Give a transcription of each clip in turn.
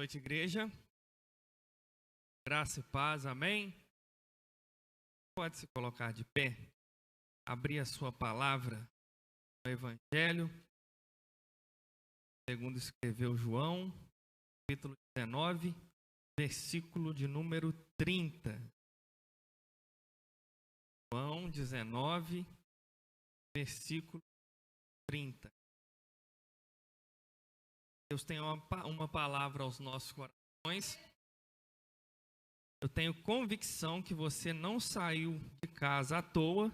noite, igreja. Graça e paz, amém? Pode se colocar de pé, abrir a sua palavra no Evangelho, segundo escreveu João, capítulo 19, versículo de número 30. João 19, versículo 30. Deus tem uma palavra aos nossos corações. Eu tenho convicção que você não saiu de casa à toa.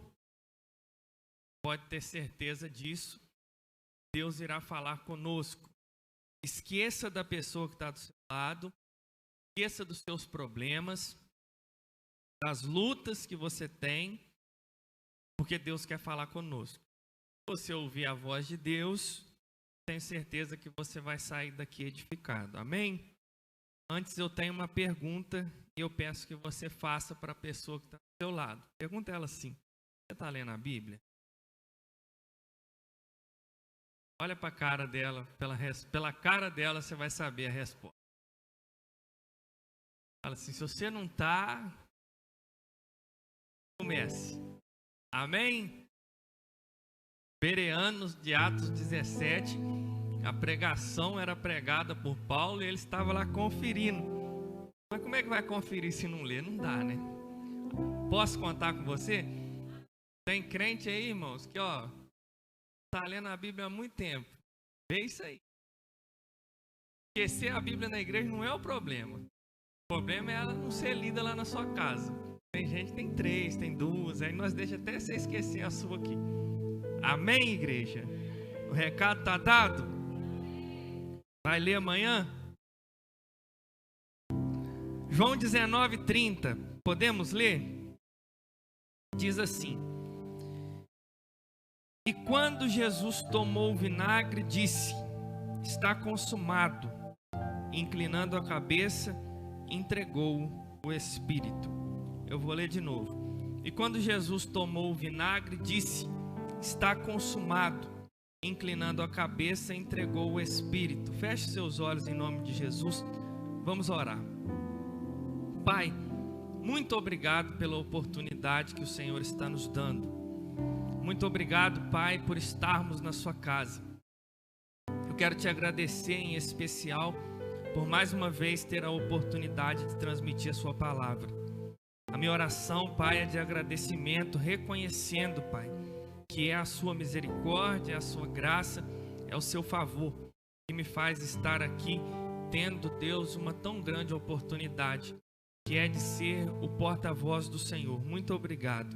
Pode ter certeza disso. Deus irá falar conosco. Esqueça da pessoa que está do seu lado. Esqueça dos seus problemas, das lutas que você tem, porque Deus quer falar conosco. Se você ouvir a voz de Deus, tenho certeza que você vai sair daqui edificado. Amém? Antes eu tenho uma pergunta e eu peço que você faça para a pessoa que está do seu lado. Pergunta ela assim: você está lendo a Bíblia? Olha para a cara dela, pela cara dela você vai saber a resposta. Fala assim: se você não está, comece. Amém? Bereanos de Atos 17, a pregação era pregada por Paulo e ele estava lá conferindo. Mas como é que vai conferir se não lê? Não dá, né? Posso contar com você? Tem crente aí, irmãos, que está lendo a Bíblia há muito tempo. Vê isso aí. Esquecer a Bíblia na igreja não é o problema. O problema é ela não ser lida lá na sua casa. Tem gente que tem 3, tem 2, aí nós deixa até você esquecer a sua aqui. Amém, igreja? O recado está dado? Vai ler amanhã? João 19, 30. Podemos ler? Diz assim: e quando Jesus tomou o vinagre, disse: está consumado. Inclinando a cabeça, entregou o Espírito. Eu vou ler de novo. E quando Jesus tomou o vinagre, disse: está consumado. Inclinando a cabeça, entregou o Espírito. Feche seus olhos em nome de Jesus. Vamos orar. Pai, muito obrigado pela oportunidade que o Senhor está nos dando. Muito obrigado, Pai, por estarmos na sua casa. Eu quero te agradecer em especial por mais uma vez ter a oportunidade de transmitir a sua palavra. A minha oração, Pai, é de agradecimento, reconhecendo, Pai, que é a sua misericórdia, é a sua graça, é o seu favor que me faz estar aqui, tendo, Deus, uma tão grande oportunidade, que é de ser o porta-voz do Senhor. Muito obrigado.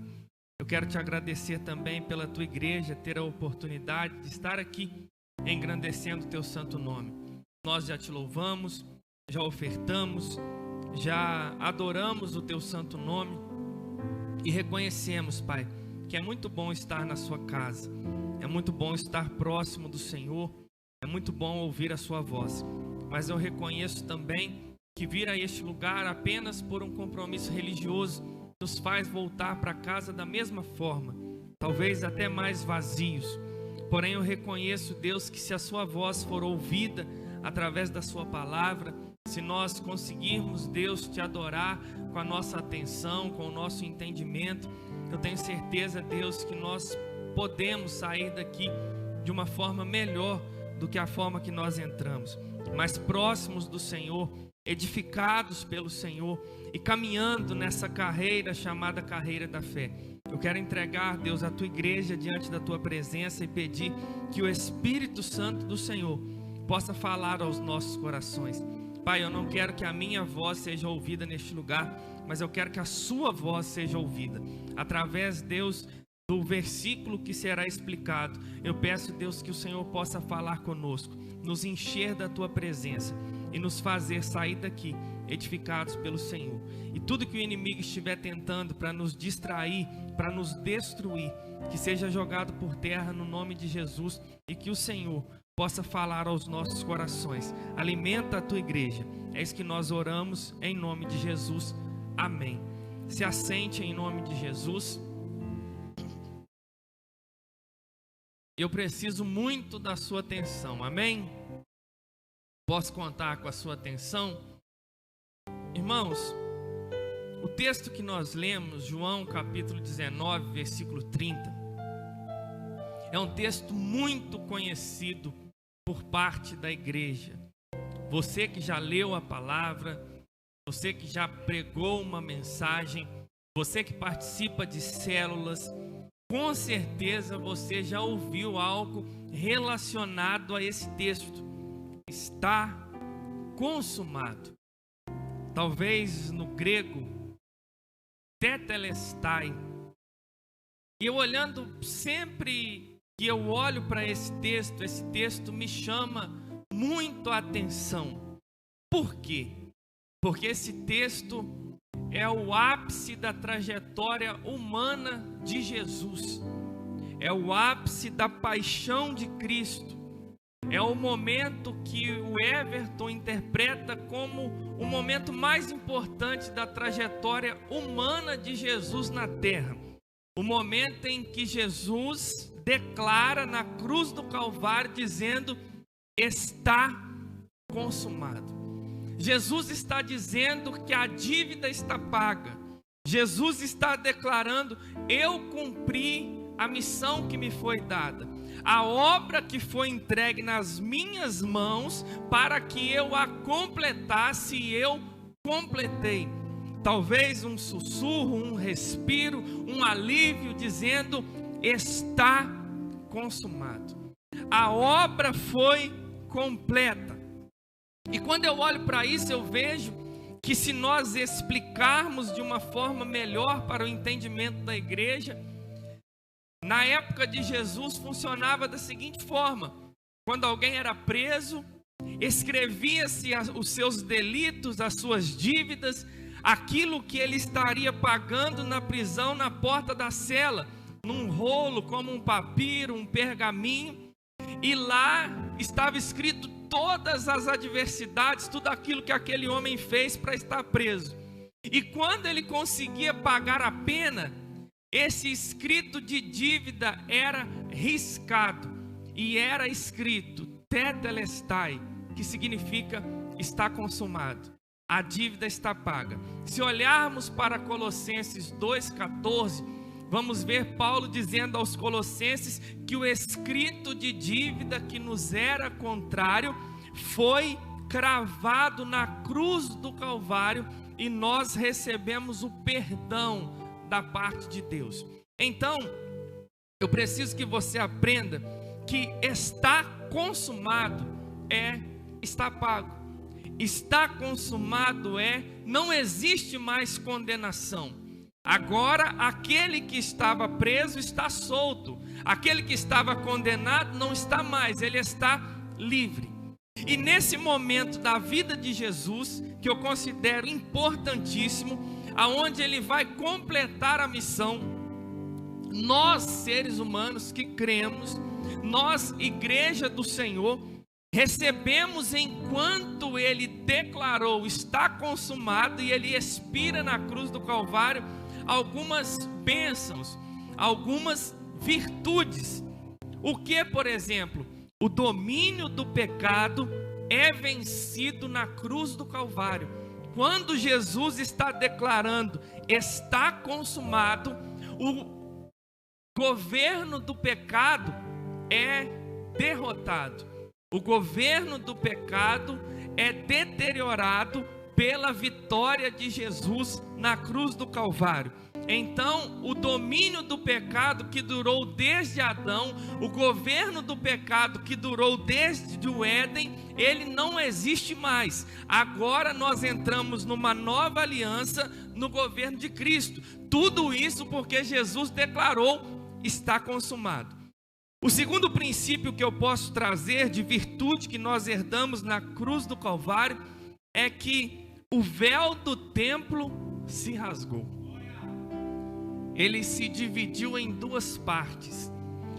Eu quero te agradecer também pela tua igreja, ter a oportunidade de estar aqui, engrandecendo o teu santo nome. Nós já te louvamos, já ofertamos, já adoramos o teu santo nome e reconhecemos, Pai, que é muito bom estar na sua casa, é muito bom estar próximo do Senhor, é muito bom ouvir a sua voz. Mas eu reconheço também que vir a este lugar apenas por um compromisso religioso nos faz voltar para casa da mesma forma, talvez até mais vazios. Porém eu reconheço, Deus, que se a sua voz for ouvida através da sua palavra, se nós conseguirmos, Deus, te adorar com a nossa atenção, com o nosso entendimento, eu tenho certeza, Deus, que nós podemos sair daqui de uma forma melhor do que a forma que nós entramos, mais próximos do Senhor, edificados pelo Senhor e caminhando nessa carreira chamada carreira da fé. Eu quero entregar, Deus, a tua igreja diante da tua presença e pedir que o Espírito Santo do Senhor possa falar aos nossos corações. Pai, eu não quero que a minha voz seja ouvida neste lugar, mas eu quero que a sua voz seja ouvida. Através, Deus, do versículo que será explicado, eu peço, Deus, que o Senhor possa falar conosco, nos encher da tua presença e nos fazer sair daqui edificados pelo Senhor. E tudo que o inimigo estiver tentando para nos distrair, para nos destruir, que seja jogado por terra no nome de Jesus e que o Senhor possa falar aos nossos corações. Alimenta a tua igreja. É isso que nós oramos em nome de Jesus. Amém. Se assente em nome de Jesus. Eu preciso muito da sua atenção. Amém? posso contar com a sua atenção? Irmãos, o texto que nós lemos, João capítulo 19, versículo 30, é um texto muito conhecido por parte da igreja. Você que já leu a palavra, você que já pregou uma mensagem, você que participa de células, com certeza você já ouviu algo relacionado a esse texto. Está consumado. Talvez no grego, tetelestai. E eu olhando, sempre que eu olho para esse texto me chama muito a atenção. Por quê? Porque esse texto é o ápice da trajetória humana de Jesus. É o ápice da paixão de Cristo. É o momento que o Everton interpreta como o momento mais importante da trajetória humana de Jesus na terra. O momento em que Jesus declara na cruz do Calvário, dizendo: está consumado. Jesus está dizendo que a dívida está paga. Jesus está declarando: eu cumpri a missão que me foi dada. A obra que foi entregue nas minhas mãos para que eu a completasse, e eu completei. Talvez um sussurro, um respiro, um alívio, dizendo: está consumado. A obra foi completa. E quando eu olho para isso, eu vejo que se nós explicarmos de uma forma melhor para o entendimento da igreja, na época de Jesus funcionava da seguinte forma: quando alguém era preso, escrevia-se os seus delitos, as suas dívidas, aquilo que ele estaria pagando na prisão, na porta da cela, num rolo como um papiro, um pergaminho, e lá estava escrito todas as adversidades, tudo aquilo que aquele homem fez para estar preso. E quando ele conseguia pagar a pena, esse escrito de dívida era riscado e era escrito tetelestai, que significa está consumado. A dívida está paga. Se olharmos para Colossenses 2,14, vamos ver Paulo dizendo aos Colossenses que o escrito de dívida que nos era contrário foi cravado na cruz do Calvário e nós recebemos o perdão da parte de Deus. Então, eu preciso que você aprenda que está consumado está pago. Está consumado não existe mais condenação. Agora, aquele que estava preso está solto. Aquele que estava condenado não está mais, ele está livre. E nesse momento da vida de Jesus, que eu considero importantíssimo, aonde ele vai completar a missão, nós, seres humanos que cremos, nós, igreja do Senhor, recebemos, enquanto ele declarou está consumado e ele expira na cruz do Calvário, algumas bênçãos, algumas virtudes. O que, por exemplo? O domínio do pecado é vencido na cruz do Calvário. Quando Jesus está declarando está consumado, o governo do pecado é derrotado. O governo do pecado é deteriorado pela vitória de Jesus na cruz do Calvário. Então, o domínio do pecado que durou desde Adão, o governo do pecado que durou desde o Éden, ele não existe mais. Agora nós entramos numa nova aliança no governo de Cristo. Tudo isso porque Jesus declarou está consumado. O segundo princípio que eu posso trazer de virtude que nós herdamos na cruz do Calvário é que o véu do templo se rasgou. Ele se dividiu em duas partes.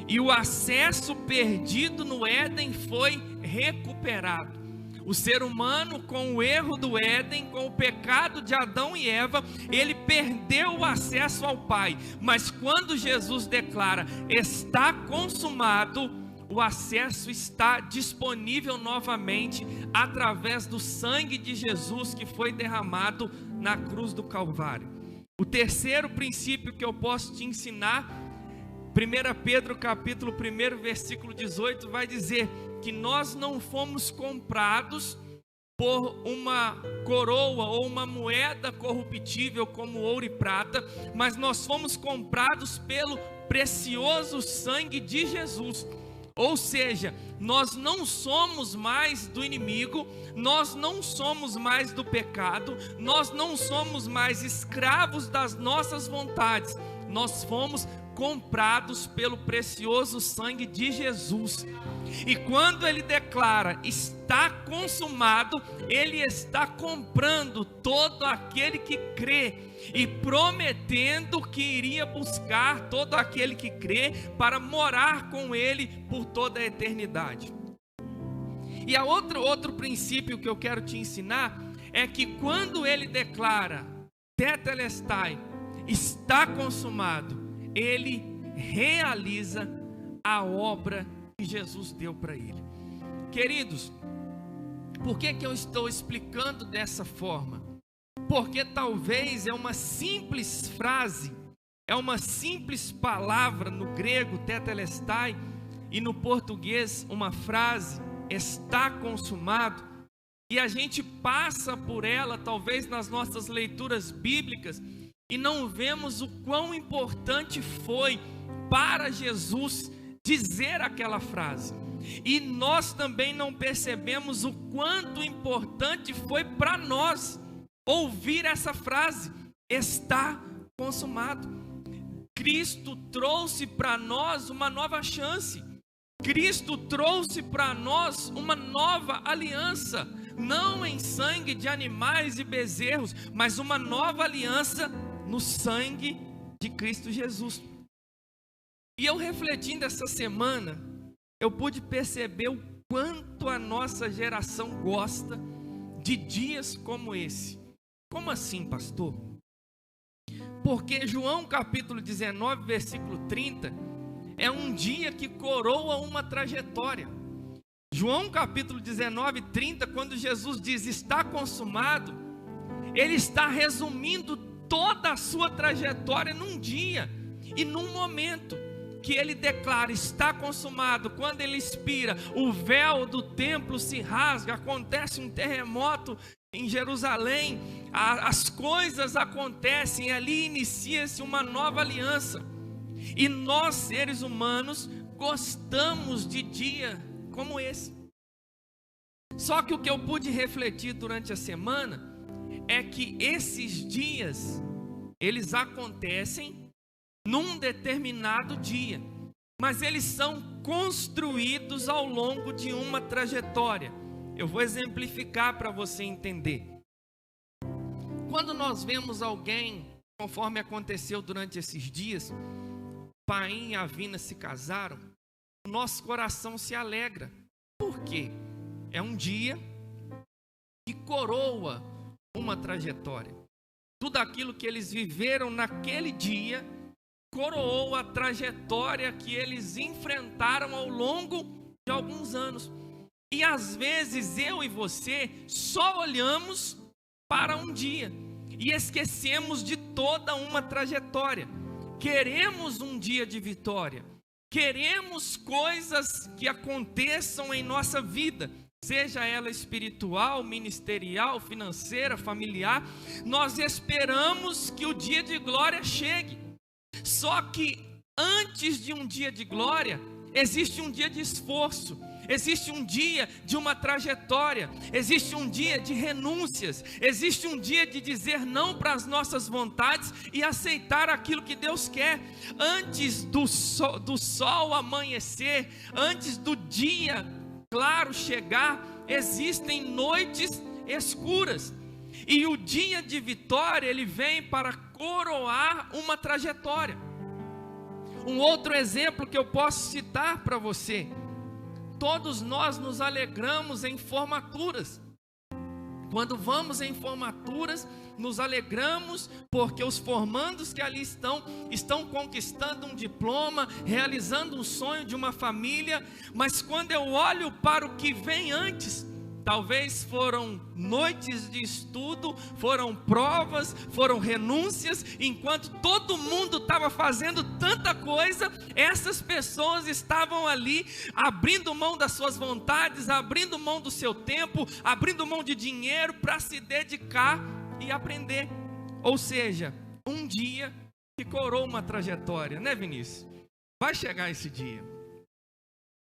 E o acesso perdido no Éden foi recuperado. O ser humano, com o erro do Éden, com o pecado de Adão e Eva, ele perdeu o acesso ao Pai. Mas quando Jesus declara está consumado, o acesso está disponível novamente através do sangue de Jesus que foi derramado na cruz do Calvário. O terceiro princípio que eu posso te ensinar, 1 Pedro capítulo 1, versículo 18, vai dizer que nós não fomos comprados por uma coroa ou uma moeda corruptível como ouro e prata, mas nós fomos comprados pelo precioso sangue de Jesus. Ou seja, nós não somos mais do inimigo, nós não somos mais do pecado, nós não somos mais escravos das nossas vontades, nós fomos comprados pelo precioso sangue de Jesus. E quando ele declara está consumado, ele está comprando todo aquele que crê e prometendo que iria buscar todo aquele que crê para morar com ele por toda a eternidade. E a outro princípio que eu quero te ensinar é que quando ele declara tetelestai, está consumado, ele realiza a obra que Jesus deu para ele. Queridos, por que eu estou explicando dessa forma? Porque talvez é uma simples frase, é uma simples palavra no grego tetelestai e no português uma frase está consumado, e a gente passa por ela talvez nas nossas leituras bíblicas e não vemos o quão importante foi para Jesus dizer aquela frase. E nós também não percebemos o quanto importante foi para nós ouvir essa frase, está consumado. Cristo trouxe para nós uma nova chance. Cristo trouxe para nós uma nova aliança, não em sangue de animais e bezerros, mas uma nova aliança no sangue de Cristo Jesus. E eu refletindo essa semana, eu pude perceber o quanto a nossa geração gosta de dias como esse. Como assim, pastor? Porque João capítulo 19, versículo 30, é um dia que coroa uma trajetória. João capítulo 19, 30, quando Jesus diz está consumado, ele está resumindo toda a sua trajetória num dia e num momento que ele declara está consumado. Quando ele expira, o véu do templo se rasga, acontece um terremoto em Jerusalém, as coisas acontecem, ali inicia-se uma nova aliança. E nós, seres humanos, gostamos de dia como esse. Só que o que eu pude refletir durante a semana é que esses dias, eles acontecem num determinado dia, mas eles são construídos ao longo de uma trajetória. Eu vou exemplificar para você entender. Quando nós vemos alguém, conforme aconteceu durante esses dias, Paim e Avina se casaram, o nosso coração se alegra. Por quê? É um dia que coroa uma trajetória. Tudo aquilo que eles viveram naquele dia coroou a trajetória que eles enfrentaram ao longo de alguns anos. E às vezes eu e você só olhamos para um dia e esquecemos de toda uma trajetória. Queremos um dia de vitória, queremos coisas que aconteçam em nossa vida, seja ela espiritual, ministerial, financeira, familiar. Nós esperamos que o dia de glória chegue. Só que antes de um dia de glória, existe um dia de esforço, existe um dia de uma trajetória, existe um dia de renúncias, existe um dia de dizer não para as nossas vontades e aceitar aquilo que Deus quer. Antes do sol amanhecer, antes do dia claro chegar, existem noites escuras. E o dia de vitória, ele vem para coroar uma trajetória. Um outro exemplo que eu posso citar para você: todos nós nos alegramos em formaturas. Quando vamos em formaturas, nos alegramos porque os formandos que ali estão conquistando um diploma, realizando um sonho de uma família. Mas quando eu olho para o que vem antes, talvez foram noites de estudo, foram provas, foram renúncias. Enquanto todo mundo estava fazendo tanta coisa, essas pessoas estavam ali abrindo mão das suas vontades, abrindo mão do seu tempo, abrindo mão de dinheiro para se dedicar e aprender. Ou seja, um dia que coroa uma trajetória, né, Vinícius? Vai chegar esse dia.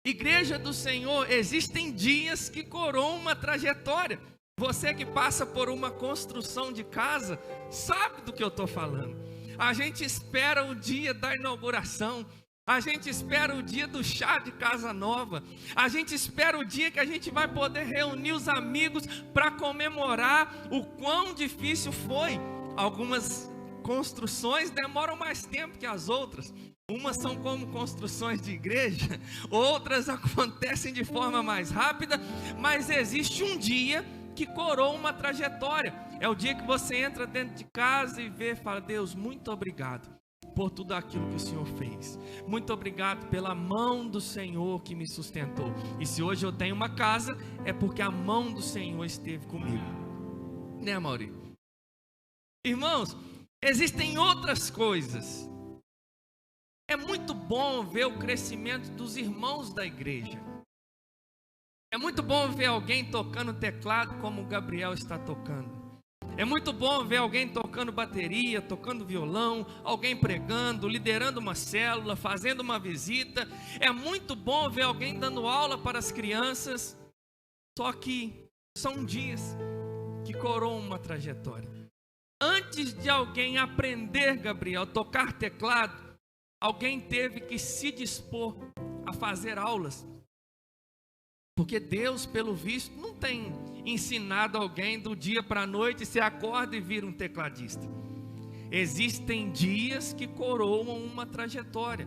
Igreja do Senhor, existem dias que coroam uma trajetória. Você que passa por uma construção de casa, sabe do que eu estou falando. A gente espera o dia da inauguração, a gente espera o dia do chá de casa nova, a gente espera o dia que a gente vai poder reunir os amigos para comemorar o quão difícil foi. Algumas construções demoram mais tempo que as outras. Umas são como construções de igreja, outras acontecem de forma mais rápida, mas existe um dia que coroa uma trajetória. É o dia que você entra dentro de casa e vê e fala: Deus, muito obrigado por tudo aquilo que o Senhor fez. Muito obrigado pela mão do Senhor que me sustentou. E se hoje eu tenho uma casa, é porque a mão do Senhor esteve comigo. Né, Mauri? Irmãos, existem outras coisas. É muito bom ver o crescimento dos irmãos da igreja. É muito bom ver alguém tocando teclado como o Gabriel está tocando. É muito bom ver alguém tocando bateria, tocando violão, alguém pregando, liderando uma célula, fazendo uma visita. É muito bom ver alguém dando aula para as crianças. Só que são dias que coroam uma trajetória. Antes de alguém aprender, Gabriel, a tocar teclado, alguém teve que se dispor a fazer aulas. Porque Deus, pelo visto, não tem ensinado alguém do dia para a noite, você acorda e vira um tecladista. Existem dias que coroam uma trajetória.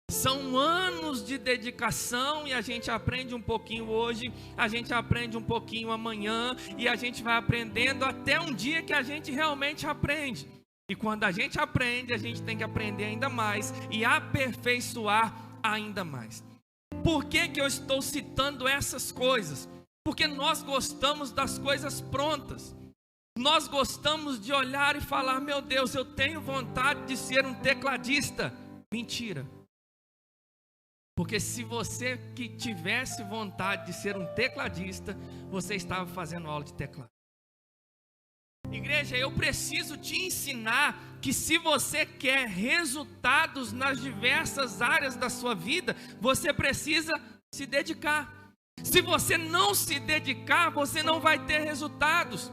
São anos de dedicação e a gente aprende um pouquinho hoje, a gente aprende um pouquinho amanhã e a gente vai aprendendo até um dia que a gente realmente aprende. E quando a gente aprende, a gente tem que aprender ainda mais e aperfeiçoar ainda mais. Por que que eu estou citando essas coisas? Porque nós gostamos das coisas prontas. Nós gostamos de olhar e falar: meu Deus, eu tenho vontade de ser um tecladista. Mentira. Porque se você que tivesse vontade de ser um tecladista, você estava fazendo aula de teclado. Igreja, eu preciso te ensinar que se você quer resultados nas diversas áreas da sua vida, você precisa se dedicar. Se você não se dedicar, você não vai ter resultados.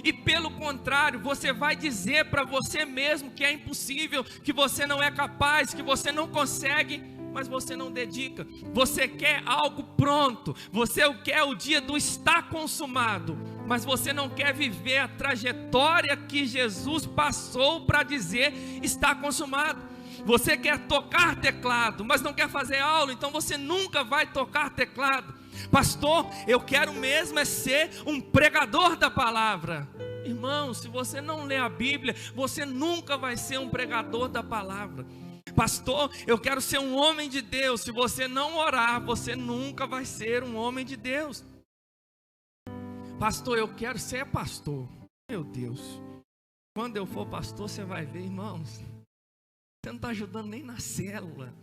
E pelo contrário, você vai dizer para você mesmo que é impossível, que você não é capaz, que você não consegue, mas você não dedica. Você quer algo pronto, você quer o dia do está consumado, mas você não quer viver a trajetória que Jesus passou para dizer está consumado. Você quer tocar teclado, mas não quer fazer aula, então você nunca vai tocar teclado. Pastor, eu quero mesmo é ser um pregador da palavra. Irmão, se você não lê a Bíblia, você nunca vai ser um pregador da palavra. Pastor, eu quero ser um homem de Deus. Se você não orar, você nunca vai ser um homem de Deus. Pastor, eu quero ser pastor. Meu Deus, quando eu for pastor, você vai ver, irmãos, você não está ajudando nem na célula.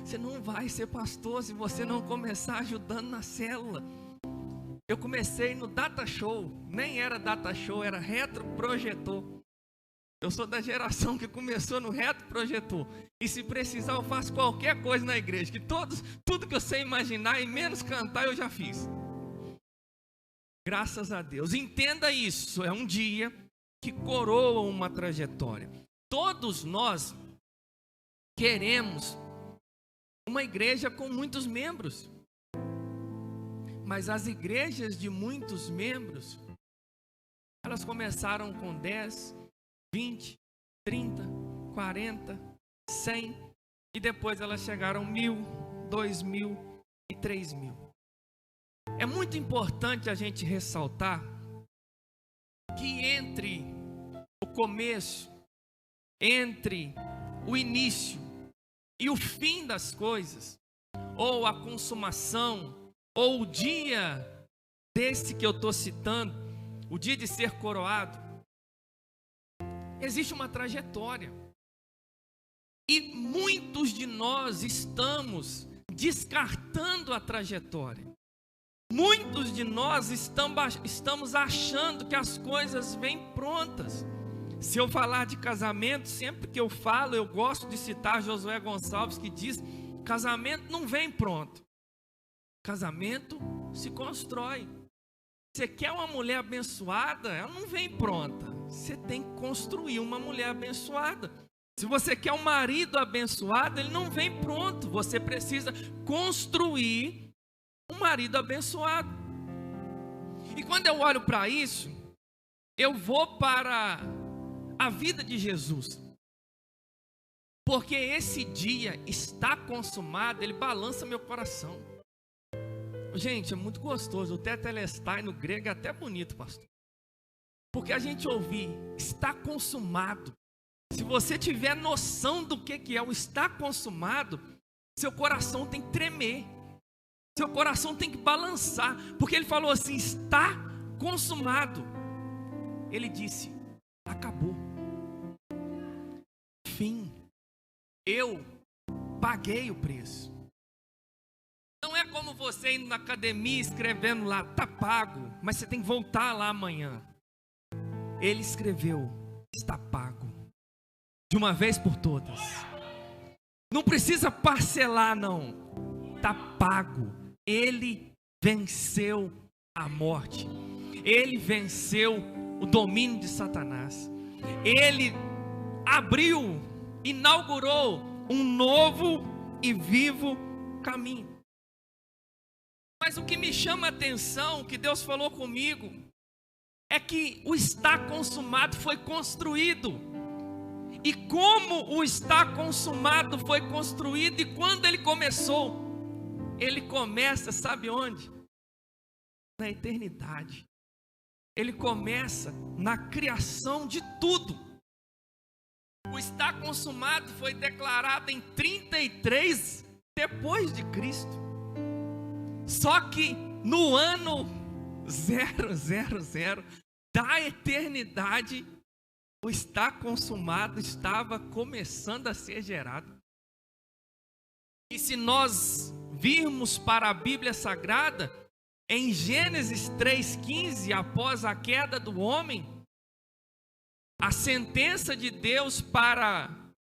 Você não vai ser pastor se você não começar ajudando na célula. Eu comecei no Data Show, nem era Data Show, era retroprojetor. Eu sou da geração que começou no retroprojetor. E se precisar eu faço qualquer coisa na igreja, que tudo que eu sei imaginar e menos cantar eu já fiz. Graças a Deus. Entenda isso, é um dia que coroa uma trajetória. Todos nós queremos uma igreja com muitos membros. Mas as igrejas de muitos membros, elas começaram com 10, 20, 30, 40, 100 e depois elas chegaram 1.000, 2.000 e 3.000. É muito importante a gente ressaltar que entre o começo, entre o início e o fim das coisas, ou a consumação, ou o dia desse que eu estou citando, o dia de ser coroado, existe uma trajetória. E muitos de nós estamos descartando a trajetória. Muitos de nós estamos achando que as coisas vêm prontas. Se eu falar de casamento, sempre que eu falo, eu gosto de citar Josué Gonçalves, que diz: casamento não vem pronto. Casamento se constrói. Você quer uma mulher abençoada, ela não vem pronta. Você tem que construir uma mulher abençoada. Se você quer um marido abençoado, ele não vem pronto. Você precisa construir um marido abençoado. E quando eu olho para isso, eu vou para a vida de Jesus. Porque esse dia está consumado, ele balança meu coração. Gente, é muito gostoso. O tetelestai no grego é até bonito, pastor. Porque a gente ouvir está consumado. Se você tiver noção do que é o está consumado, seu coração tem que tremer. Seu coração tem que balançar. Porque ele falou assim: está consumado. Ele disse: acabou. Fim. Eu paguei o preço. Não é como você indo na academia escrevendo lá, tá pago, mas você tem que voltar lá amanhã. Ele escreveu: está pago. De uma vez por todas. Não precisa parcelar, não. Está pago. Ele venceu a morte. Ele venceu o domínio de Satanás. Ele abriu, inaugurou um novo e vivo caminho. Mas o que me chama a atenção, que Deus falou comigo, é que o está consumado foi construído. E como o está consumado foi construído e quando ele começou? Ele começa, sabe onde? Na eternidade. Ele começa na criação de tudo. O está consumado foi declarado em 33 depois de Cristo. Só que no ano 000 da eternidade, o está consumado estava começando a ser gerado. E se nós virmos para a Bíblia Sagrada, em Gênesis 3,15, após a queda do homem, a sentença de Deus para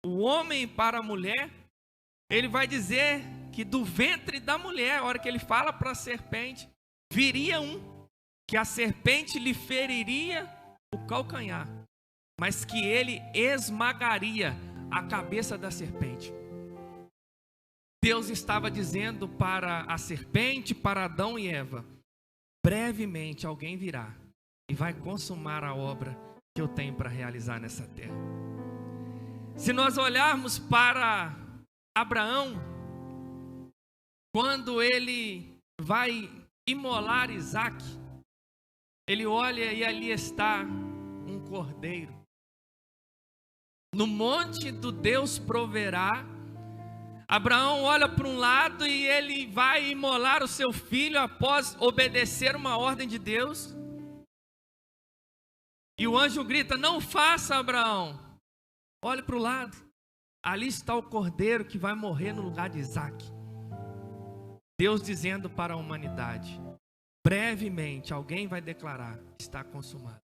o homem e para a mulher, ele vai dizer que do ventre da mulher, a hora que ele fala para a serpente, viria que a serpente lhe feriria o calcanhar, mas que ele esmagaria a cabeça da serpente. Deus estava dizendo para a serpente, para Adão e Eva: brevemente alguém virá e vai consumar a obra que eu tenho para realizar nessa terra. Se nós olharmos para Abraão, quando ele vai imolar Isaac, ele olha e ali está um cordeiro. No monte do Deus proverá, Abraão olha para um lado e ele vai imolar o seu filho após obedecer uma ordem de Deus. E o anjo grita: não faça, Abraão. Olhe para o lado. Ali está o cordeiro que vai morrer no lugar de Isaac. Deus dizendo para a humanidade: brevemente alguém vai declarar: está consumado.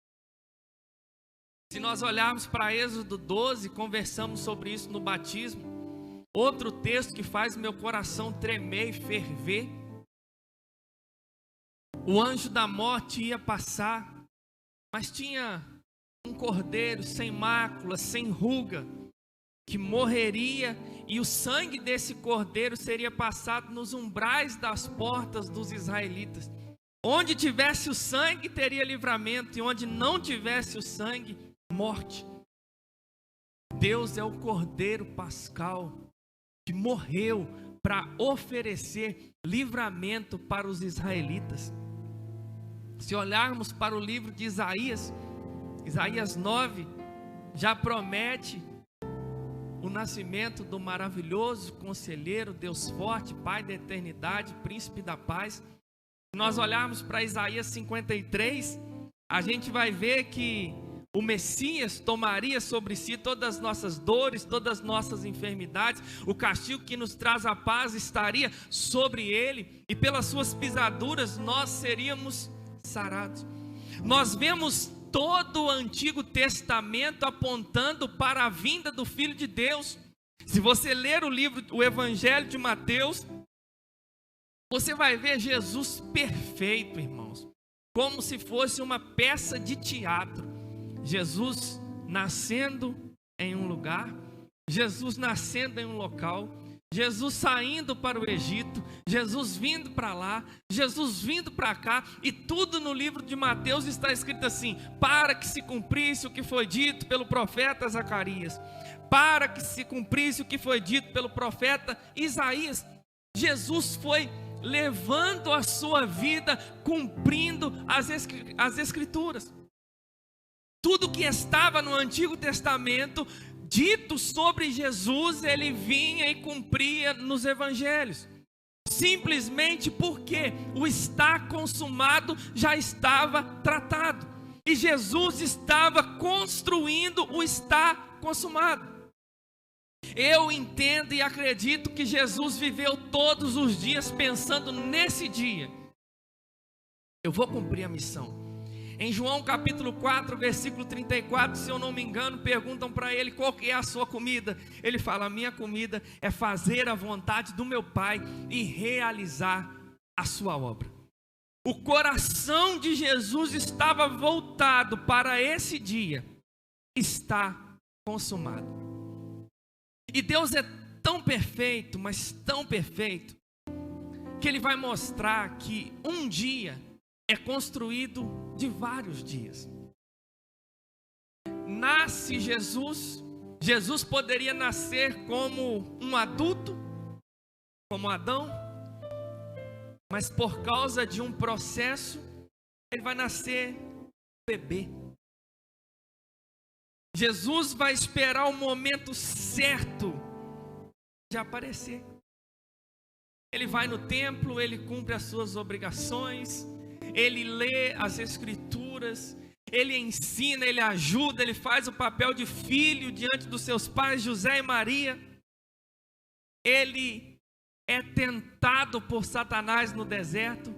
Se nós olharmos para Êxodo 12, conversamos sobre isso no batismo. Outro texto que faz meu coração tremer e ferver. O anjo da morte ia passar, mas tinha um cordeiro sem mácula, sem ruga, que morreria, e o sangue desse cordeiro seria passado nos umbrais das portas dos israelitas. Onde tivesse o sangue, teria livramento, e onde não tivesse o sangue, morte. Deus é o cordeiro pascal que morreu para oferecer livramento para os israelitas. Se olharmos para o livro de Isaías, Isaías 9 já promete o nascimento do maravilhoso conselheiro, Deus forte, Pai da eternidade, príncipe da paz. Se nós olharmos para Isaías 53, a gente vai ver que o Messias tomaria sobre si todas as nossas dores, todas as nossas enfermidades. O castigo que nos traz a paz estaria sobre ele, e pelas suas pisaduras nós seríamos sarados. Nós vemos todo o Antigo Testamento apontando para a vinda do Filho de Deus. Se você ler o Evangelho de Mateus, você vai ver Jesus perfeito, irmãos, como se fosse uma peça de teatro. Jesus nascendo em um lugar, Jesus nascendo em um local, Jesus saindo para o Egito, Jesus vindo para lá, Jesus vindo para cá, e tudo no livro de Mateus está escrito assim: para que se cumprisse o que foi dito pelo profeta Zacarias, para que se cumprisse o que foi dito pelo profeta Isaías. Jesus foi levando a sua vida, cumprindo as Escrituras. Tudo que estava no Antigo Testamento dito sobre Jesus, ele vinha e cumpria nos Evangelhos. Simplesmente porque o está consumado já estava tratado. E Jesus estava construindo o está consumado. Eu entendo e acredito que Jesus viveu todos os dias pensando nesse dia: eu vou cumprir a missão. Em João capítulo 4, versículo 34, se eu não me engano, perguntam para ele qual que é a sua comida. Ele fala: a minha comida é fazer a vontade do meu Pai e realizar a sua obra. O coração de Jesus estava voltado para esse dia: está consumado. E Deus é tão perfeito, mas tão perfeito, que Ele vai mostrar que um dia é construído de vários dias. Nasce Jesus. Jesus poderia nascer como um adulto, como Adão, mas por causa de um processo, ele vai nascer bebê. Jesus vai esperar o momento certo de aparecer. Ele vai no templo, ele cumpre as suas obrigações, ele lê as Escrituras, ele ensina, ele ajuda, ele faz o papel de filho diante dos seus pais, José e Maria. Ele é tentado por Satanás no deserto,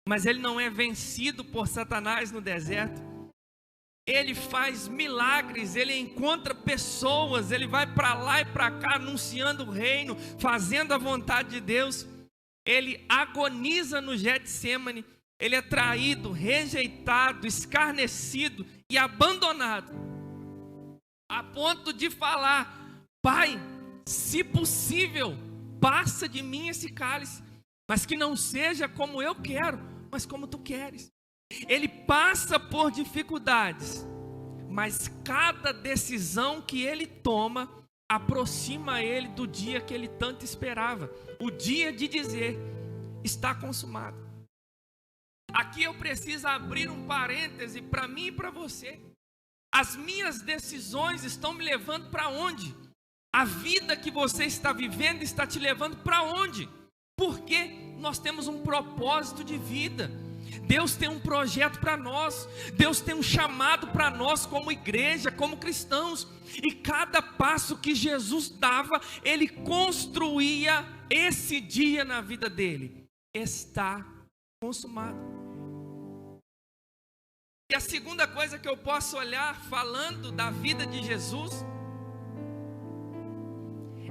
mas ele não é vencido por Satanás no deserto. Ele faz milagres, ele encontra pessoas, ele vai para lá e para cá anunciando o reino, fazendo a vontade de Deus. Ele agoniza no Getsêmani. Ele é traído, rejeitado, escarnecido e abandonado, a ponto de falar: Pai, se possível, passa de mim esse cálice, mas que não seja como eu quero, mas como tu queres. Ele passa por dificuldades, mas cada decisão que ele toma aproxima ele do dia que ele tanto esperava, o dia de dizer: está consumado. Aqui eu preciso abrir um parêntese para mim e para você. As minhas decisões estão me levando para onde? A vida que você está vivendo está te levando para onde? Porque nós temos um propósito de vida. Deus tem um projeto para nós. Deus tem um chamado para nós como igreja, como cristãos. E cada passo que Jesus dava, Ele construía esse dia na vida dele. Está consumado. E a segunda coisa que eu posso olhar falando da vida de Jesus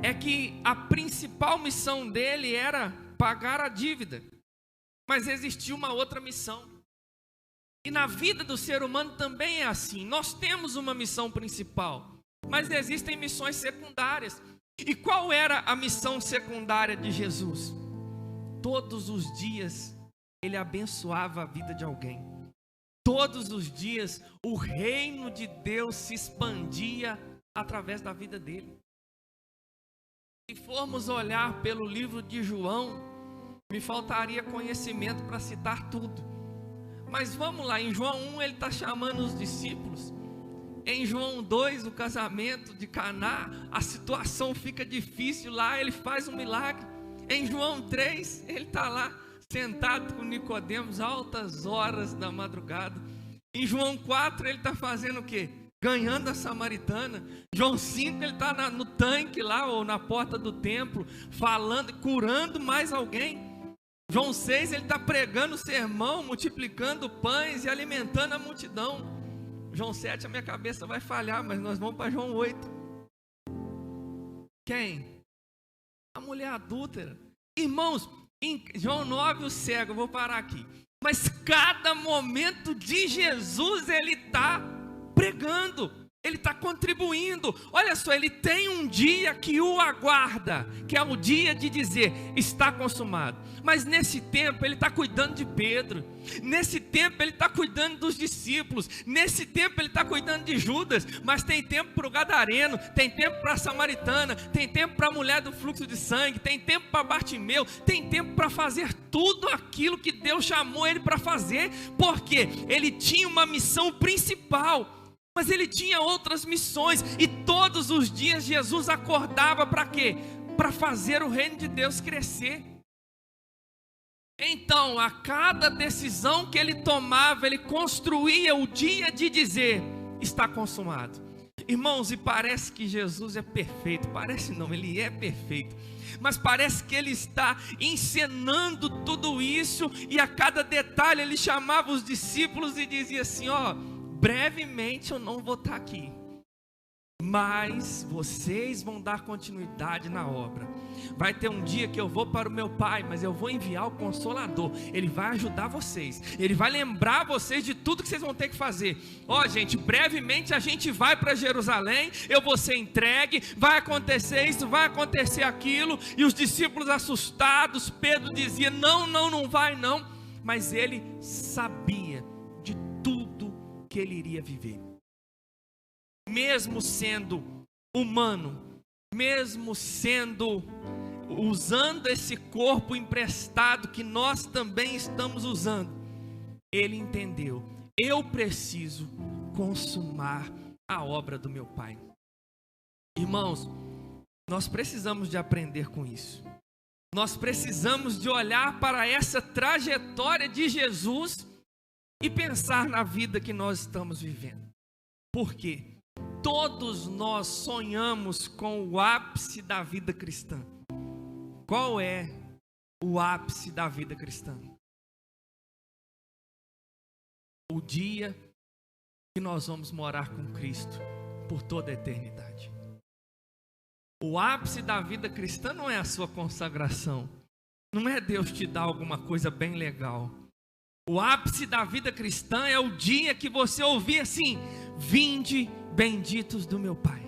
é que a principal missão dele era pagar a dívida, mas existia uma outra missão. E na vida do ser humano também é assim. Nós temos uma missão principal, mas existem missões secundárias. E qual era a missão secundária de Jesus? Todos os dias ele abençoava a vida de alguém. Todos os dias o reino de Deus se expandia através da vida dele. Se formos olhar pelo livro de João, me faltaria conhecimento para citar tudo. Mas vamos lá, em João 1 ele está chamando os discípulos. Em João 2, o casamento de Caná, a situação fica difícil lá, ele faz um milagre. Em João 3, ele está lá, sentado com Nicodemos, altas horas da madrugada. Em João 4, ele está fazendo o quê? Ganhando a samaritana. João 5, ele está no tanque lá, ou na porta do templo, falando, curando mais alguém. João 6, ele está pregando o sermão, multiplicando pães e alimentando a multidão. João 7, a minha cabeça vai falhar, mas nós vamos para João 8. Quem? A mulher adúltera. Irmãos, em João 9, o cego, eu vou parar aqui. Mas cada momento de Jesus, ele está pregando, ele está contribuindo. Olha só, ele tem um dia que o aguarda, que é o dia de dizer, está consumado. Mas nesse tempo ele está cuidando de Pedro, nesse tempo ele está cuidando dos discípulos, nesse tempo ele está cuidando de Judas. Mas tem tempo para o gadareno, tem tempo para a samaritana, tem tempo para a mulher do fluxo de sangue, tem tempo para Bartimeu, tem tempo para fazer tudo aquilo que Deus chamou ele para fazer. Porque ele tinha uma missão principal, mas ele tinha outras missões. E todos os dias Jesus acordava para quê? Para fazer o reino de Deus crescer. Então, a cada decisão que ele tomava, ele construía o dia de dizer, está consumado. Irmãos, e parece que Jesus é perfeito. Parece não, ele é perfeito. Mas parece que ele está encenando tudo isso. E a cada detalhe ele chamava os discípulos e dizia assim, ó, brevemente eu não vou estar aqui, mas vocês vão dar continuidade na obra. Vai ter um dia que eu vou para o meu Pai, mas eu vou enviar o Consolador. Ele vai ajudar vocês, ele vai lembrar vocês de tudo que vocês vão ter que fazer. Ó, gente, brevemente a gente vai para Jerusalém, eu vou ser entregue, vai acontecer isso, vai acontecer aquilo. E os discípulos assustados, Pedro dizia, não vai não. Mas ele sabia de tudo que ele iria viver. Mesmo sendo humano, mesmo usando esse corpo emprestado que nós também estamos usando, ele entendeu, eu preciso consumar a obra do meu Pai. Irmãos, nós precisamos de aprender com isso. Nós precisamos de olhar para essa trajetória de Jesus e pensar na vida que nós estamos vivendo. Por quê? Todos nós sonhamos com o ápice da vida cristã. Qual é o ápice da vida cristã? O dia que nós vamos morar com Cristo por toda a eternidade. O ápice da vida cristã não é a sua consagração. Não é Deus te dar alguma coisa bem legal. O ápice da vida cristã é o dia que você ouvir assim, vinde benditos do meu Pai,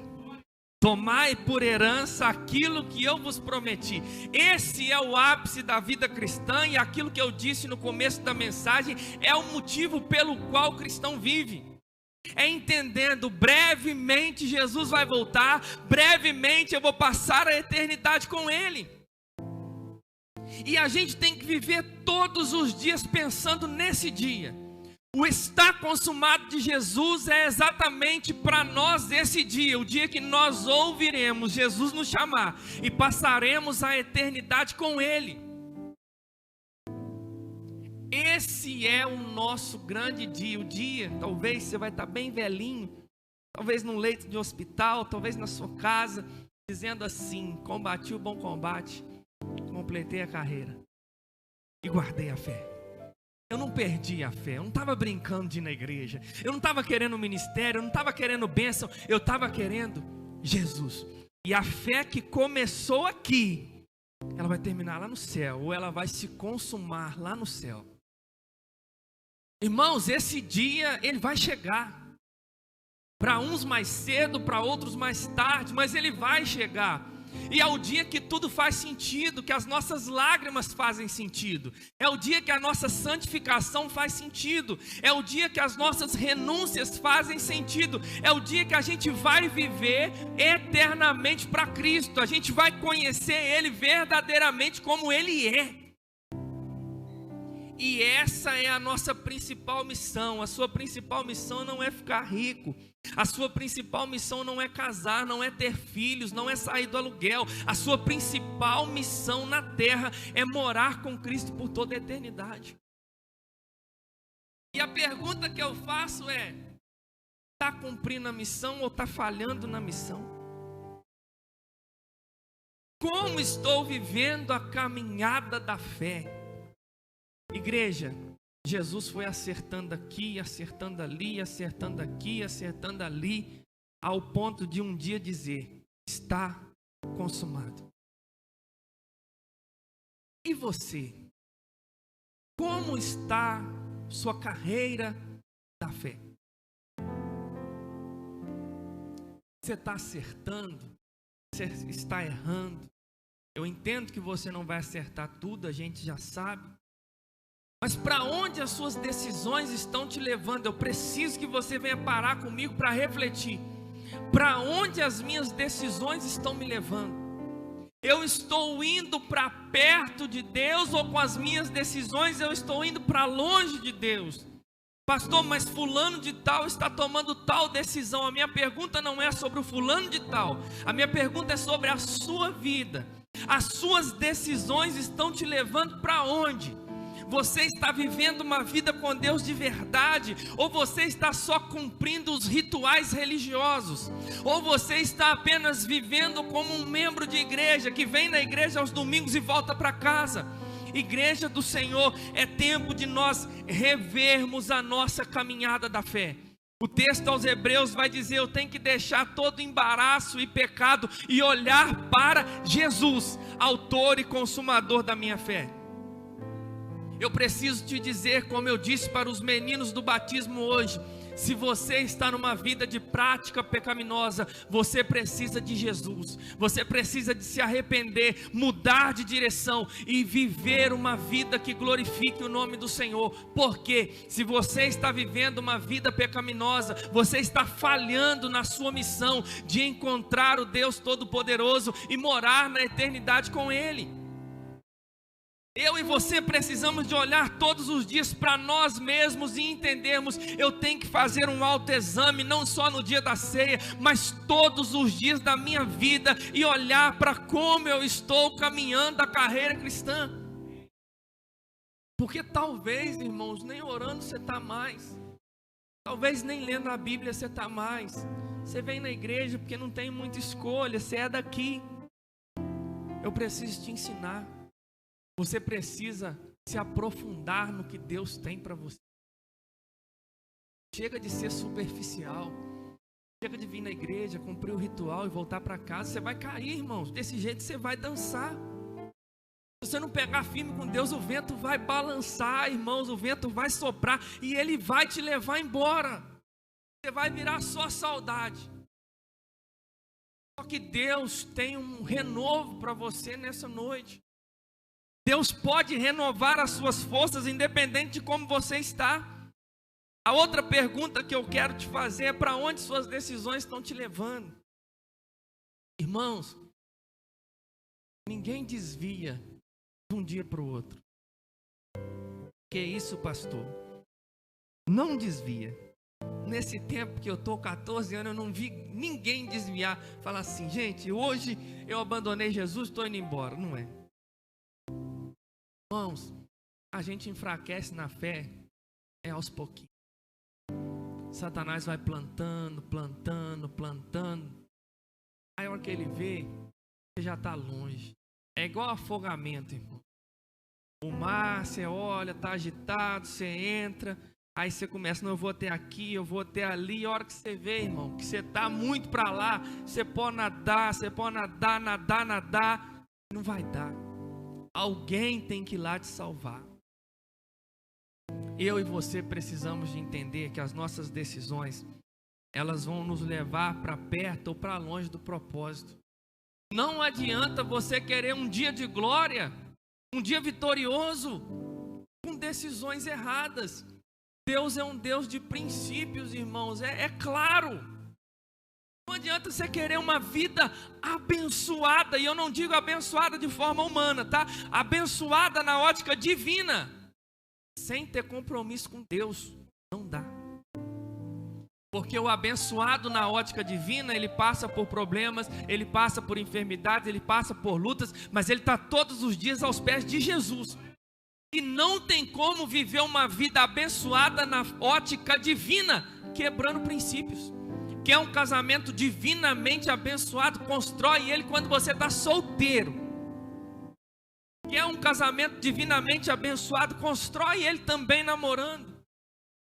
tomai por herança aquilo que eu vos prometi. Esse é o ápice da vida cristã. E aquilo que eu disse no começo da mensagem é o motivo pelo qual o cristão vive. É entendendo, brevemente Jesus vai voltar, brevemente eu vou passar a eternidade com Ele. E a gente tem que viver todos os dias pensando nesse dia. O estar consumado de Jesus é exatamente para nós esse dia, o dia que nós ouviremos Jesus nos chamar e passaremos a eternidade com Ele. Esse é o nosso grande dia, o dia, talvez você vai estar bem velhinho, talvez num leito de hospital, talvez na sua casa, dizendo assim, combati o bom combate, completei a carreira e guardei a fé. Eu não perdi a fé, eu não estava brincando de ir na igreja, eu não estava querendo ministério, eu não estava querendo bênção, eu estava querendo Jesus. E a fé que começou aqui, ela vai terminar lá no céu, ou ela vai se consumar lá no céu. Irmãos, esse dia ele vai chegar. Para uns mais cedo, para outros mais tarde, mas ele vai chegar. E é o dia que tudo faz sentido, que as nossas lágrimas fazem sentido. É o dia que a nossa santificação faz sentido. É o dia que as nossas renúncias fazem sentido. É o dia que a gente vai viver eternamente para Cristo. A gente vai conhecer Ele verdadeiramente como Ele é. E essa é a nossa principal missão. A sua principal missão não é ficar rico. A sua principal missão não é casar, não é ter filhos, não é sair do aluguel. A sua principal missão na terra é morar com Cristo por toda a eternidade. E a pergunta que eu faço é: está cumprindo a missão ou está falhando na missão? Como estou vivendo a caminhada da fé? Igreja, Jesus foi acertando aqui, acertando ali, acertando aqui, acertando ali, ao ponto de um dia dizer: está consumado. E você? Como está sua carreira da fé? Você está acertando? Você está errando? Eu entendo que você não vai acertar tudo, a gente já sabe. Mas para onde as suas decisões estão te levando? Eu preciso que você venha parar comigo para refletir. Para onde as minhas decisões estão me levando? Eu estou indo para perto de Deus, ou com as minhas decisões eu estou indo para longe de Deus? Pastor, mas fulano de tal está tomando tal decisão. A minha pergunta não é sobre o fulano de tal. A minha pergunta é sobre a sua vida. As suas decisões estão te levando para onde? Você está vivendo uma vida com Deus de verdade? Ou você está só cumprindo os rituais religiosos? Ou você está apenas vivendo como um membro de igreja, que vem na igreja aos domingos e volta para casa? Igreja do Senhor, é tempo de nós revermos a nossa caminhada da fé. O texto aos Hebreus vai dizer: eu tenho que deixar todo embaraço e pecado e olhar para Jesus, autor e consumador da minha fé. Eu preciso te dizer, como eu disse para os meninos do batismo hoje: se você está numa vida de prática pecaminosa, você precisa de Jesus. Você precisa de se arrepender, mudar de direção e viver uma vida que glorifique o nome do Senhor. Porque se você está vivendo uma vida pecaminosa, você está falhando na sua missão de encontrar o Deus Todo-Poderoso e morar na eternidade com Ele. Eu e você precisamos de olhar todos os dias para nós mesmos e entendermos: eu tenho que fazer um autoexame, não só no dia da ceia, mas todos os dias da minha vida, e olhar para como eu estou caminhando a carreira cristã. Porque talvez, irmãos, nem orando você está mais, talvez nem lendo a Bíblia você está mais. Você vem na igreja porque não tem muita escolha, você é daqui. Eu preciso te ensinar. Você precisa se aprofundar no que Deus tem para você. Chega de ser superficial. Chega de vir na igreja, cumprir o ritual e voltar para casa. Você vai cair, irmãos. Desse jeito você vai dançar. Se você não pegar firme com Deus, o vento vai balançar, irmãos. O vento vai soprar e ele vai te levar embora. Você vai virar só saudade. Só que Deus tem um renovo para você nessa noite. Deus pode renovar as suas forças independente de como você está. A outra pergunta que eu quero te fazer é: para onde suas decisões estão te levando? Irmãos, ninguém desvia de um dia para o outro. Que isso, pastor? Não desvia. Nesse tempo que eu estou 14 anos, eu não vi ninguém desviar. Falar assim: gente, hoje eu abandonei Jesus, estou indo embora. Não é. Irmãos, a gente enfraquece na fé aos pouquinhos. Satanás vai plantando. Aí a hora que ele vê, você já está longe. É igual afogamento, irmão. O mar, você olha, está agitado, você entra, aí você começa: não, eu vou até aqui, eu vou até ali. E a hora que você vê, irmão, que você está muito para lá, você pode nadar, nadar, não vai dar. Alguém tem que ir lá te salvar. Eu e você precisamos de entender que as nossas decisões, elas vão nos levar para perto ou para longe do propósito. Não adianta você querer um dia de glória, um dia vitorioso, com decisões erradas. Deus é um Deus de princípios, irmãos, é claro. Não adianta você querer uma vida abençoada, e eu não digo abençoada de forma humana, tá? Abençoada na ótica divina. sem ter compromisso com Deus, não dá. Porque o abençoado na ótica divina, ele passa por problemas, ele passa por enfermidades, ele passa por lutas, mas ele está todos os dias aos pés de Jesus. E não tem como viver uma vida abençoada na ótica divina, quebrando princípios. Quer um casamento divinamente abençoado, constrói ele quando você está solteiro. Quer um casamento divinamente abençoado, constrói ele também namorando.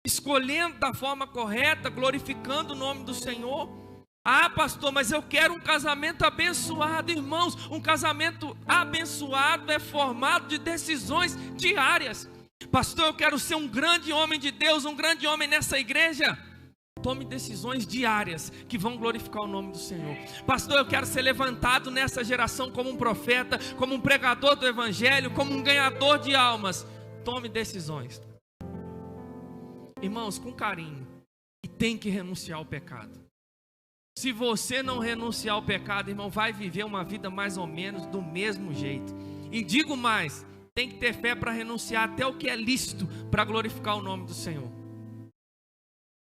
Escolhendo da forma correta, glorificando o nome do Senhor. Ah, pastor, mas eu quero um casamento abençoado. Irmãos, um casamento abençoado é formado de decisões diárias. Pastor, eu quero ser um grande homem de Deus, um grande homem nessa igreja. Tome decisões diárias que vão glorificar o nome do Senhor. Pastor, eu quero ser levantado nessa geração como um profeta, como um pregador do evangelho, como um ganhador de almas. Tome decisões. Irmãos, com carinho. E tem que renunciar ao pecado. Se você não renunciar ao pecado, irmão, vai viver uma vida mais ou menos do mesmo jeito. E digo mais, tem que ter fé para renunciar até o que é lícito para glorificar o nome do Senhor.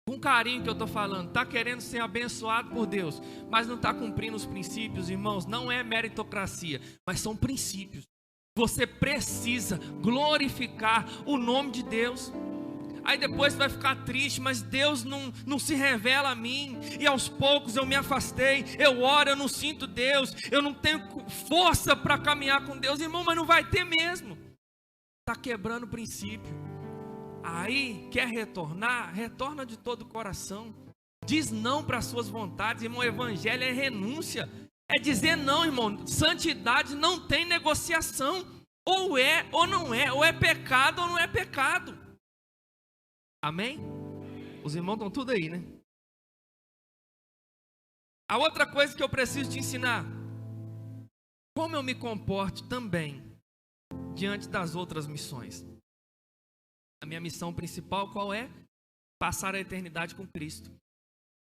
Com carinho que eu estou falando, está querendo ser abençoado por Deus, mas não está cumprindo os princípios, irmãos, não é meritocracia, mas são princípios. Você precisa glorificar o nome de Deus. Aí depois vai ficar triste, mas Deus não se revela a mim. E aos poucos eu me afastei. Eu oro, eu não sinto Deus. Eu não tenho força para caminhar com Deus. Irmão, mas não vai ter mesmo. Está quebrando o princípio. Aí, quer retornar? Retorna de todo o coração. Diz não para as suas vontades. Irmão, o evangelho é renúncia. É dizer não, irmão. Santidade não tem negociação. Ou é ou não é. Ou é pecado ou não é pecado. Amém? Os irmãos estão tudo aí, né? A outra coisa que eu preciso te ensinar: como eu me comporto também diante das outras missões. A minha missão principal qual é? Passar a eternidade com Cristo.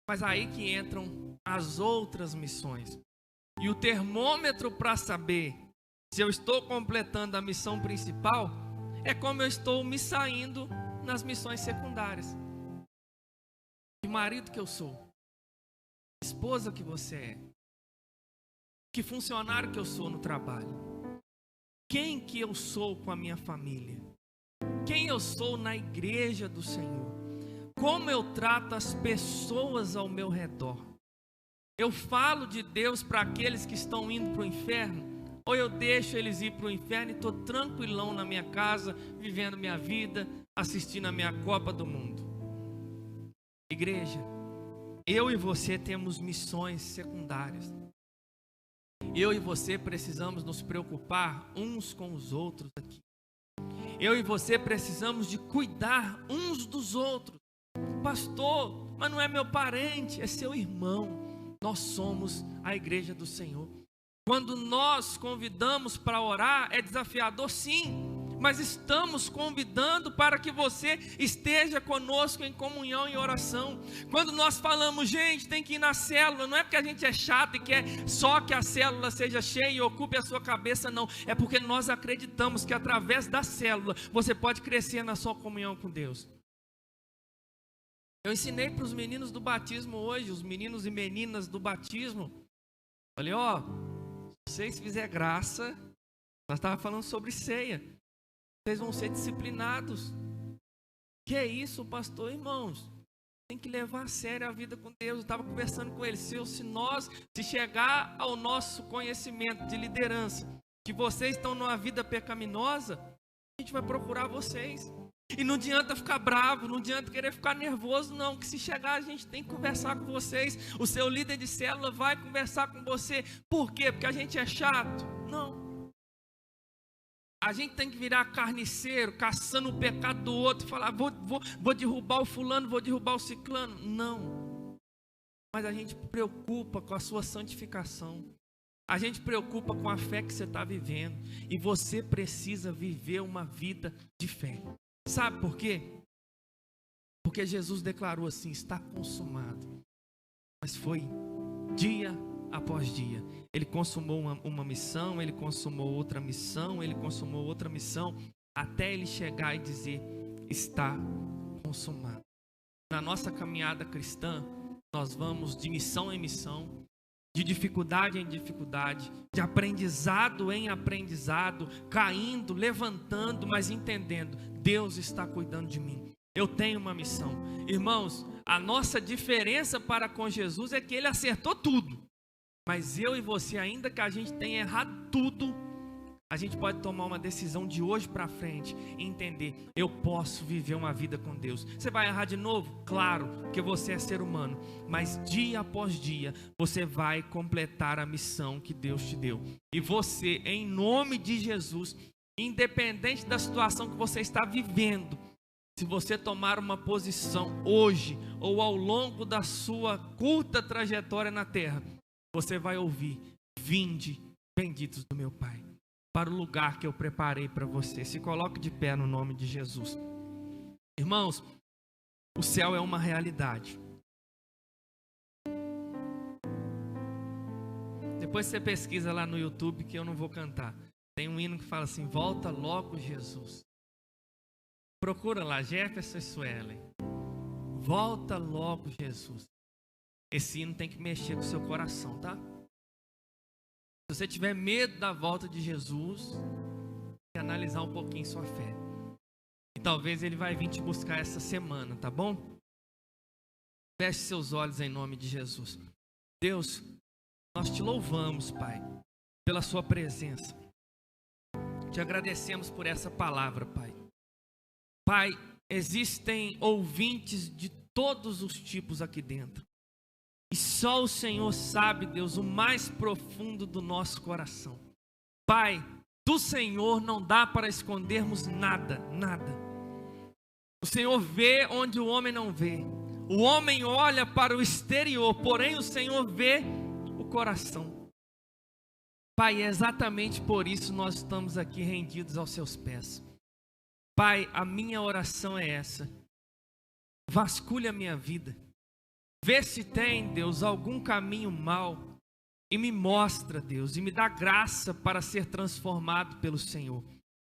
Mas aí que entram as outras missões. E o termômetro para saber se eu estou completando a missão principal é como eu estou me saindo nas missões secundárias. Que marido que eu sou, que esposa que você é, que funcionário que eu sou no trabalho, quem que eu sou com a minha família, quem eu sou na igreja do Senhor, como eu trato as pessoas ao meu redor. Eu falo de Deus para aqueles que estão indo para o inferno, ou eu deixo eles ir para o inferno e estou tranquilão na minha casa, vivendo minha vida, assistindo a minha Copa do Mundo. Igreja, eu e você temos missões secundárias. Eu e você precisamos nos preocupar uns com os outros aqui. Eu e você precisamos de cuidar uns dos outros. Pastor, mas não é meu parente, é seu irmão. Nós somos a igreja do Senhor. Quando nós convidamos para orar, é desafiador sim, mas estamos convidando para que você esteja conosco em comunhão e oração. Quando nós falamos, gente, tem que ir na célula, não é porque a gente é chato e quer só que a célula seja cheia e ocupe a sua cabeça, não. É porque nós acreditamos que através da célula você pode crescer na sua comunhão com Deus. Eu ensinei para os meninos do batismo hoje, os meninos e meninas do batismo. Falei, ó, se vocês fizerem graça, nós estávamos falando sobre ceia. Vocês vão ser disciplinados. Que é isso, pastor? Irmãos, tem que levar a sério a vida com Deus. Eu estava conversando com eles. Se chegar ao nosso conhecimento de liderança, que vocês estão numa vida pecaminosa, a gente vai procurar vocês. E não adianta ficar bravo, não adianta querer ficar nervoso, não. Que se chegar, a gente tem que conversar com vocês. O seu líder de célula vai conversar com você. Por quê? Porque a gente é chato? Não. A gente tem que virar carniceiro, caçando o pecado do outro, falar, vou derrubar o fulano, vou derrubar o ciclano. Não. Mas a gente preocupa com a sua santificação. A gente preocupa com a fé que você está vivendo. E você precisa viver uma vida de fé. Sabe por quê? Porque Jesus declarou assim, está consumado. Mas foi dia após dia. Ele consumou uma missão, ele consumou outra missão, ele consumou outra missão, até ele chegar e dizer, está consumado. Na nossa caminhada cristã, nós vamos de missão em missão, de dificuldade em dificuldade, de aprendizado em aprendizado, caindo, levantando, mas entendendo, Deus está cuidando de mim. Eu tenho uma missão. Irmãos, a nossa diferença para com Jesus é que Ele acertou tudo. Mas eu e você, ainda que a gente tenha errado tudo, a gente pode tomar uma decisão de hoje para frente e entender, eu posso viver uma vida com Deus. Você vai errar de novo? Claro, porque você é ser humano. Mas dia após dia, você vai completar a missão que Deus te deu. E você, em nome de Jesus, independente da situação que você está vivendo, se você tomar uma posição hoje ou ao longo da sua curta trajetória na terra, você vai ouvir: vinde, benditos do meu Pai, para o lugar que eu preparei para você. Se coloque de pé no nome de Jesus. Irmãos, o céu é uma realidade. Depois você pesquisa lá no YouTube, que eu não vou cantar. Tem um hino que fala assim: volta logo Jesus. Procura lá, Jefferson e Suelen. Volta logo Jesus. Esse hino tem que mexer com o seu coração, tá? Se você tiver medo da volta de Jesus, tem que analisar um pouquinho sua fé. E talvez Ele vai vir te buscar essa semana, tá bom? Feche seus olhos em nome de Jesus. Deus, nós te louvamos, Pai, pela sua presença. Te agradecemos por essa palavra, Pai. Pai, existem ouvintes de todos os tipos aqui dentro. E só o Senhor sabe, Deus, o mais profundo do nosso coração. Pai, do Senhor não dá para escondermos nada, nada. O Senhor vê onde o homem não vê. O homem olha para o exterior, porém o Senhor vê o coração. Pai, é exatamente por isso nós estamos aqui rendidos aos seus pés. Pai, a minha oração é essa: vasculha a minha vida, vê se tem, Deus, algum caminho mau e me mostra, Deus, e me dá graça para ser transformado pelo Senhor.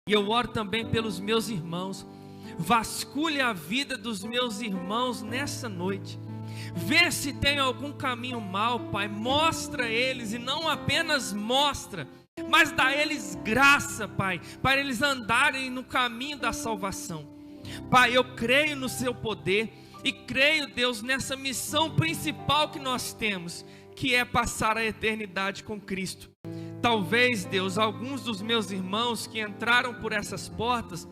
E eu oro também pelos meus irmãos. Vasculha a vida dos meus irmãos nessa noite. Vê se tem algum caminho mau, Pai, mostra eles, e não apenas mostra, mas dá a eles graça, Pai, para eles andarem no caminho da salvação. Pai, eu creio no seu poder e creio, Deus, nessa missão principal que nós temos, que é passar a eternidade com Cristo. Talvez, Deus, alguns dos meus irmãos que entraram por essas portas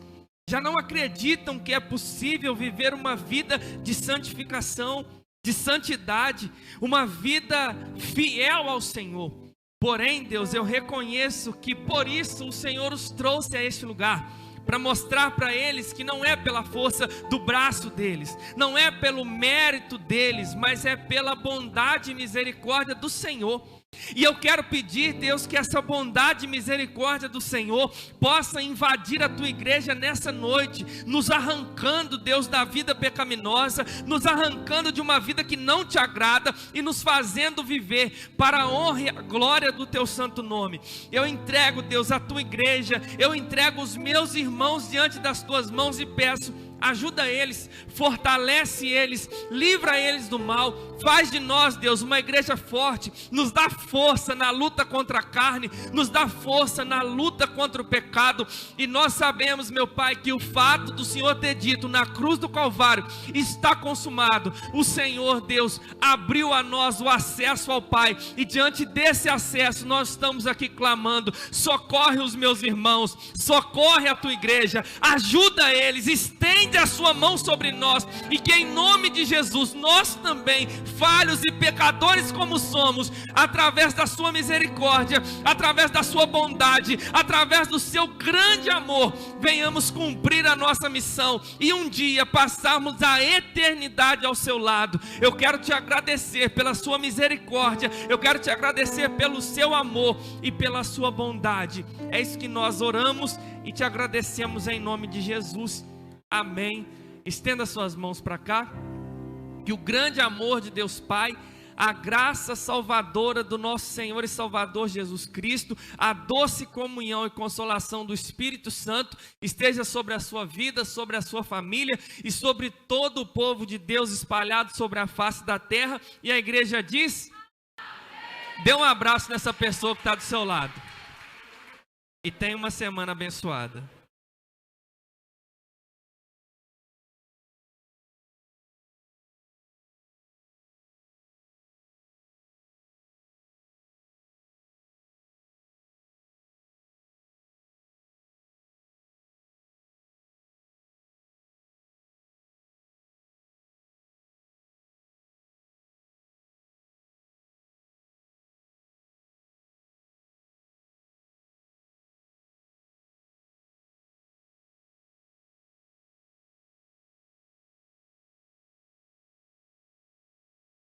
já não acreditam que é possível viver uma vida de santificação, de santidade, uma vida fiel ao Senhor. Porém, Deus, eu reconheço que por isso o Senhor os trouxe a este lugar, para mostrar para eles que não é pela força do braço deles, não é pelo mérito deles, mas é pela bondade e misericórdia do Senhor. E eu quero pedir, Deus, que essa bondade e misericórdia do Senhor possa invadir a tua igreja nessa noite, nos arrancando, Deus, da vida pecaminosa, nos arrancando de uma vida que não te agrada e nos fazendo viver para a honra e a glória do teu santo nome. Eu entrego, Deus, a tua igreja, eu entrego os meus irmãos diante das tuas mãos e peço: ajuda eles, fortalece eles, livra eles do mal, faz de nós, Deus, uma igreja forte, nos dá força na luta contra a carne, nos dá força na luta contra o pecado. E nós sabemos, meu Pai, que o fato do Senhor ter dito na cruz do Calvário: está consumado, o Senhor, Deus, abriu a nós o acesso ao Pai, e diante desse acesso nós estamos aqui clamando: socorre os meus irmãos, socorre a tua igreja, ajuda eles, estende a sua mão sobre nós, e que em nome de Jesus, nós também, falhos e pecadores como somos, através da sua misericórdia, através da sua bondade, através do seu grande amor, venhamos cumprir a nossa missão, e um dia passarmos a eternidade ao seu lado. Eu quero te agradecer pela sua misericórdia, eu quero te agradecer pelo seu amor e pela sua bondade. É isso que nós oramos e te agradecemos em nome de Jesus. Amém. Estenda suas mãos para cá. Que o grande amor de Deus Pai, a graça salvadora do nosso Senhor e Salvador Jesus Cristo, a doce comunhão e consolação do Espírito Santo esteja sobre a sua vida, sobre a sua família e sobre todo o povo de Deus espalhado sobre a face da terra. E a igreja diz: dê um abraço nessa pessoa que está do seu lado. E tenha uma semana abençoada.